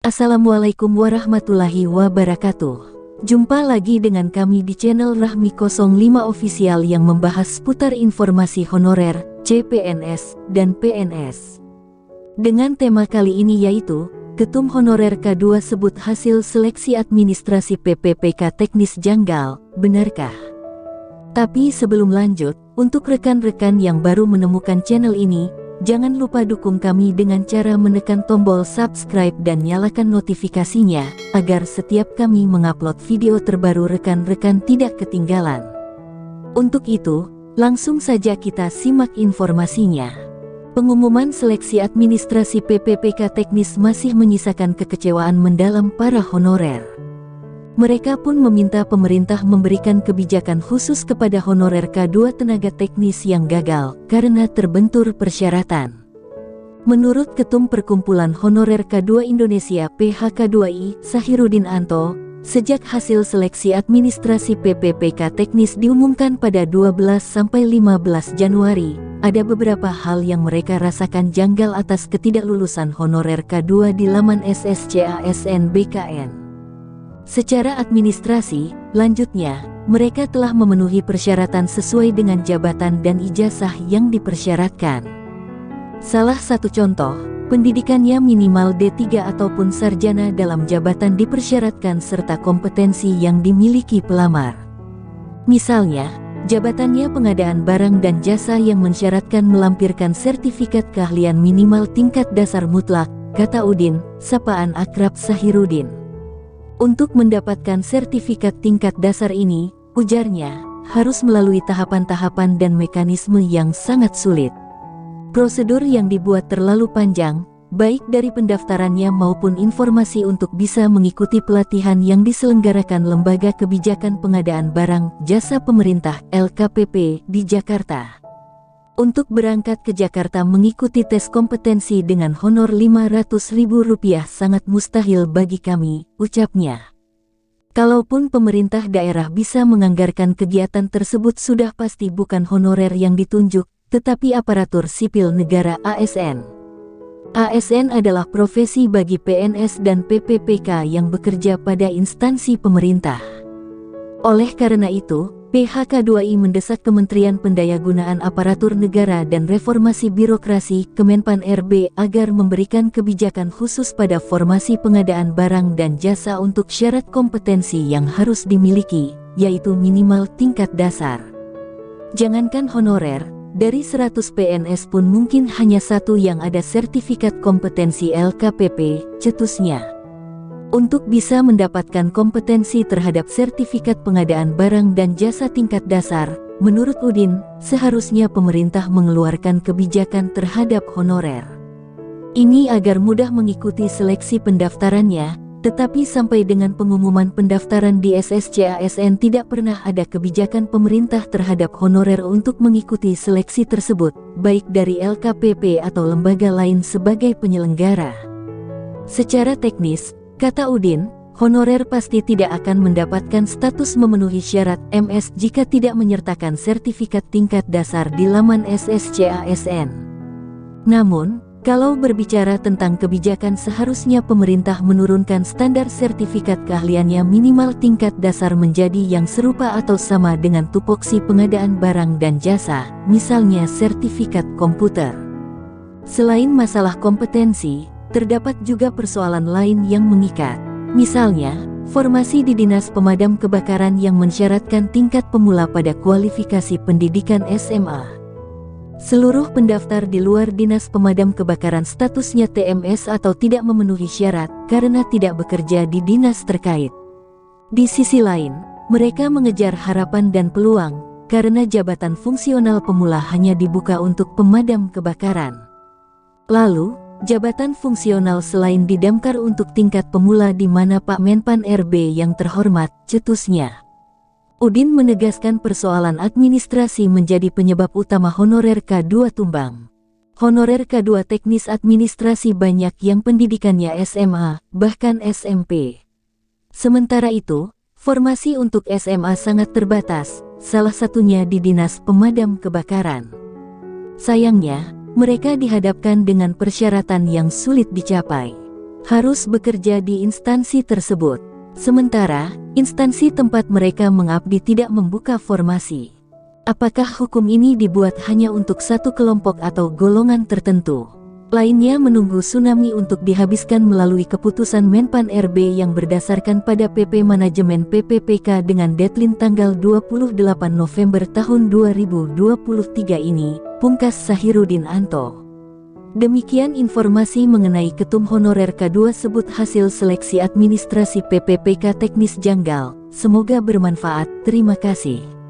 Assalamualaikum warahmatullahi wabarakatuh. Jumpa lagi dengan kami di channel Rahmi 05 Official yang membahas seputar informasi honorer, CPNS, dan PNS. Dengan tema kali ini yaitu, Ketum Honorer K2 sebut hasil seleksi administrasi PPPK teknis janggal, benarkah? Tapi sebelum lanjut, untuk rekan-rekan yang baru menemukan channel ini, jangan lupa dukung kami dengan cara menekan tombol subscribe dan nyalakan notifikasinya, agar setiap kami mengupload video terbaru rekan-rekan tidak ketinggalan. Untuk itu, langsung saja kita simak informasinya. Pengumuman seleksi administrasi PPPK teknis masih menyisakan kekecewaan mendalam para honorer. Mereka pun meminta pemerintah memberikan kebijakan khusus kepada honorer K2 tenaga teknis yang gagal karena terbentur persyaratan. Menurut Ketum Perkumpulan Honorer K2 Indonesia PHK2I, Sahirudin Anto, sejak hasil seleksi administrasi PPPK teknis diumumkan pada 12–15 Januari, ada beberapa hal yang mereka rasakan janggal atas ketidaklulusan honorer K2 di laman SSCASN BKN. Secara administrasi, lanjutnya, mereka telah memenuhi persyaratan sesuai dengan jabatan dan ijazah yang dipersyaratkan. Salah satu contoh, pendidikannya minimal D3 ataupun sarjana dalam jabatan dipersyaratkan serta kompetensi yang dimiliki pelamar. Misalnya, jabatannya pengadaan barang dan jasa yang mensyaratkan melampirkan sertifikat keahlian minimal tingkat dasar mutlak, kata Udin, sapaan akrab Sahirudin. Untuk mendapatkan sertifikat tingkat dasar ini, ujarnya, harus melalui tahapan-tahapan dan mekanisme yang sangat sulit. Prosedur yang dibuat terlalu panjang, baik dari pendaftarannya maupun informasi untuk bisa mengikuti pelatihan yang diselenggarakan Lembaga Kebijakan Pengadaan Barang Jasa Pemerintah LKPP di Jakarta. Untuk berangkat ke Jakarta mengikuti tes kompetensi dengan honor Rp500.000 sangat mustahil bagi kami, ucapnya. Kalaupun pemerintah daerah bisa menganggarkan kegiatan tersebut sudah pasti bukan honorer yang ditunjuk, tetapi aparatur sipil negara ASN. ASN adalah profesi bagi PNS dan PPPK yang bekerja pada instansi pemerintah. Oleh karena itu, PHK2I mendesak Kementerian Pendayagunaan Aparatur Negara dan Reformasi Birokrasi Kemenpan RB agar memberikan kebijakan khusus pada formasi pengadaan barang dan jasa untuk syarat kompetensi yang harus dimiliki, yaitu minimal tingkat dasar. Jangankan honorer, dari 100 PNS pun mungkin hanya satu yang ada sertifikat kompetensi LKPP, cetusnya. Untuk bisa mendapatkan kompetensi terhadap sertifikat pengadaan barang dan jasa tingkat dasar, menurut Udin, seharusnya pemerintah mengeluarkan kebijakan terhadap honorer. Ini agar mudah mengikuti seleksi pendaftarannya, tetapi sampai dengan pengumuman pendaftaran di SSCASN tidak pernah ada kebijakan pemerintah terhadap honorer untuk mengikuti seleksi tersebut, baik dari LKPP atau lembaga lain sebagai penyelenggara. Secara teknis, kata Udin, honorer pasti tidak akan mendapatkan status memenuhi syarat MS jika tidak menyertakan sertifikat tingkat dasar di laman SSCASN. Namun, kalau berbicara tentang kebijakan seharusnya pemerintah menurunkan standar sertifikat keahliannya minimal tingkat dasar menjadi yang serupa atau sama dengan tupoksi pengadaan barang dan jasa, misalnya sertifikat komputer. Selain masalah kompetensi, terdapat juga persoalan lain yang mengikat. Misalnya, formasi di Dinas Pemadam Kebakaran yang mensyaratkan tingkat pemula pada kualifikasi pendidikan SMA. Seluruh pendaftar di luar Dinas Pemadam Kebakaran statusnya TMS atau tidak memenuhi syarat karena tidak bekerja di dinas terkait. Di sisi lain, mereka mengejar harapan dan peluang karena jabatan fungsional pemula hanya dibuka untuk pemadam kebakaran. Lalu, jabatan fungsional selain didamkar untuk tingkat pemula di mana Pak Menpan RB yang terhormat, cetusnya. Udin menegaskan persoalan administrasi menjadi penyebab utama honorer K2 tumbang. Honorer K2 teknis administrasi banyak yang pendidikannya SMA, bahkan SMP. Sementara itu, formasi untuk SMA sangat terbatas, salah satunya di Dinas Pemadam Kebakaran. Sayangnya, mereka dihadapkan dengan persyaratan yang sulit dicapai. harus bekerja di instansi tersebut. Sementara, instansi tempat mereka mengabdi tidak membuka formasi. Apakah hukum ini dibuat hanya untuk satu kelompok atau golongan tertentu? Lainnya menunggu tsunami untuk dihabiskan melalui keputusan Menpan RB yang berdasarkan pada PP Manajemen PPPK dengan deadline tanggal 28 November tahun 2023 ini, pungkas Sahiruddin Anto. Demikian informasi mengenai Ketum Honorer K2 sebut hasil seleksi administrasi PPPK teknis janggal. Semoga bermanfaat. Terima kasih.